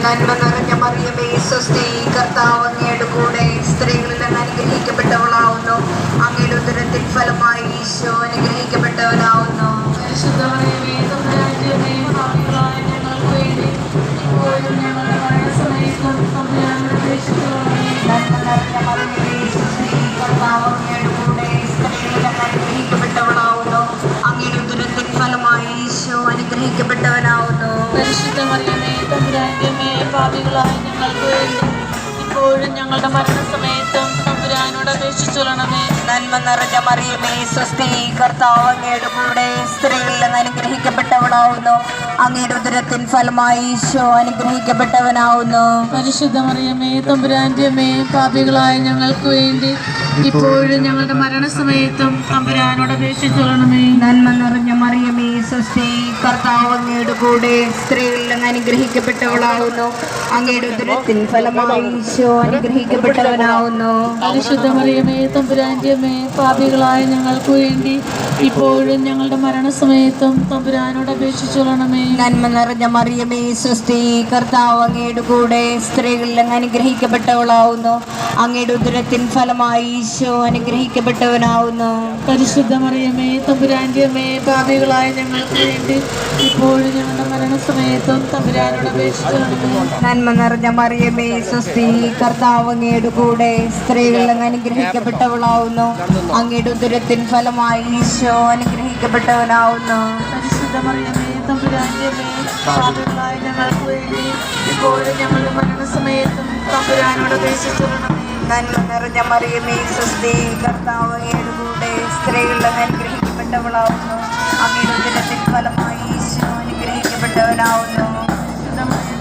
നന്മ നിറഞ്ഞ മറിയമേ സ്വസ്തി, കർത്താവ് അങ്ങയുടെ കൂടെ സ്ത്രീകളിൽ അങ്ങ് അനുഗ്രഹിക്കപ്പെട്ടവളാവുന്നു. അങ്ങയുടെ ഉദരത്തിൻ ഫലമായി ഈശോ അനുഗ്രഹിക്കപ്പെട്ടവനാവുന്നു. പരിശുദ്ധ മറിയമേ തമ്പുരാന്റെ അമ്മേ, പാപികളായ ഞങ്ങൾക്ക് വേണ്ടി ഇപ്പോഴും ഞങ്ങളുടെ മരണസമയത്തും തമ്പുരാനോട് അപേക്ഷിച്ചുകൊള്ളണമേ. നന്മ നിറഞ്ഞ മറിയമേ സ്വസ്തി, കർത്താവ് അങ്ങയുടെ കൂടെ സ്ത്രീകളിൽ അങ്ങ് അനുഗ്രഹിക്കപ്പെട്ടവളാവുന്നു. അങ്ങയുടെ ഉദരത്തിൻ ഫലമായി ഈശോ അനുഗ്രഹിക്കപ്പെട്ടവനാവുന്നു. പരിശുദ്ധ മറിയമേ തമ്പുരാന്റെ അമ്മേ, പാപികളായ ഞങ്ങൾക്ക് വേണ്ടി ഇപ്പോഴും ഞങ്ങളുടെ മരണസമയത്തും തമ്പുരാനോട് അപേക്ഷിച്ചുകൊള്ളണമേ. നന്മ നിറഞ്ഞ മറിയമേ സ്വസ്തി, കർത്താവ് അങ്ങയുടെ കൂടെ സ്ത്രീകളിൽ അങ്ങ് അനുഗ്രഹിക്കപ്പെട്ടവളാവുന്നു. അങ്ങയുടെ ഉദരത്തിൻ ഫലമായി ഈശോ അനുഗ്രഹിക്കപ്പെട്ടവനാവുന്നു. പരിശുദ്ധ മറിയമേ തമ്പുരാന്റെ അമ്മേ, പാപികളായ ഞങ്ങൾക്ക് വേണ്ടി ഇപ്പോഴും ഞങ്ങളുടെ മരണസമയത്തും തമ്പുരാനോട് അപേക്ഷിച്ചുകൊള്ളണമേ. നന്മ നിറഞ്ഞ മറിയമേ സ്വസ്തി, കർത്താവ് അങ്ങയുടെ കൂടെ സ്ത്രീകളിൽ അങ്ങ് അനുഗ്രഹിക്കപ്പെട്ടവളാവുന്നു. അങ്ങയുടെ ഉദരത്തിൻ ഫലമായി ഈശോ അനുഗ്രഹിക്കപ്പെട്ടവനാവുന്നു. പരിശുദ്ധ മറിയമേ തമ്പുരാന്റെ അമ്മേ, പാപികളായ ഞങ്ങൾക്ക് വേണ്ടി ഇപ്പോഴും ഞങ്ങളുടെ മരണസമയത്തും തമ്പുരാനോട് അപേക്ഷിച്ചുകൊള്ളണമേ. നന്മ നിറഞ്ഞ മറിയമേ സ്വസ്തി, കർത്താവ് അങ്ങയുടെ കൂടെ സ്ത്രീകളിൽ അങ്ങ് അനുഗ്രഹിക്കപ്പെട്ടവളാവുന്നു. അങ്ങയുടെ ഉദരത്തിൻ ഫലമായി ഈശോ അനുഗ്രഹിക്കപ്പെട്ടവനാവുന്നു. പരിശുദ്ധ മറിയമേ തമ്പുരാന്റെ അമ്മേ, പാപികളായ ഞങ്ങൾക്ക് വേണ്ടി ഇപ്പോഴും ഞങ്ങളുടെ മരണസമയത്തും തമ്പുരാനോട് അപേക്ഷിച്ചുകൊള്ളണമേ. നന്മ നിറഞ്ഞ മറിയമേ സ്വസ്തി, കർത്താവ് അങ്ങയുടെ കൂടെ സ്ത്രീകളിൽ അങ്ങ് അനുഗ്രഹിക്കപ്പെട്ടവളാവുന്നു. അങ്ങയുടെ ഉദരത്തിൻ ഫലമായി ഈശോ അനുഗ്രഹിക്കപ്പെട്ടവനാവുന്നു. പരിശുദ്ധ മറിയമേ തമ്പുരാന്റെ അമ്മേ, പാപികളായ ഞങ്ങൾക്ക് വേണ്ടി ഇപ്പോഴും ഞങ്ങളുടെ മരണസമയത്തും തമ്പുരാനോട് അപേക്ഷിച്ചുകൊള്ളണമേ. നന്മ നിറഞ്ഞ മറിയമേ സ്വസ്തി, കർത്താവ് അങ്ങയുടെ കൂടെ സ്ത്രീകളിൽ അങ്ങ് അനുഗ്രഹിക്കപ്പെട്ടവളാവുന്നു. അങ്ങയുടെ ഉദരത്തിൻ ഫലമായി ഈശോ അനുഗ്രഹിക്കപ്പെട്ടവനാവുന്നു. പരിശുദ്ധ മറിയമേ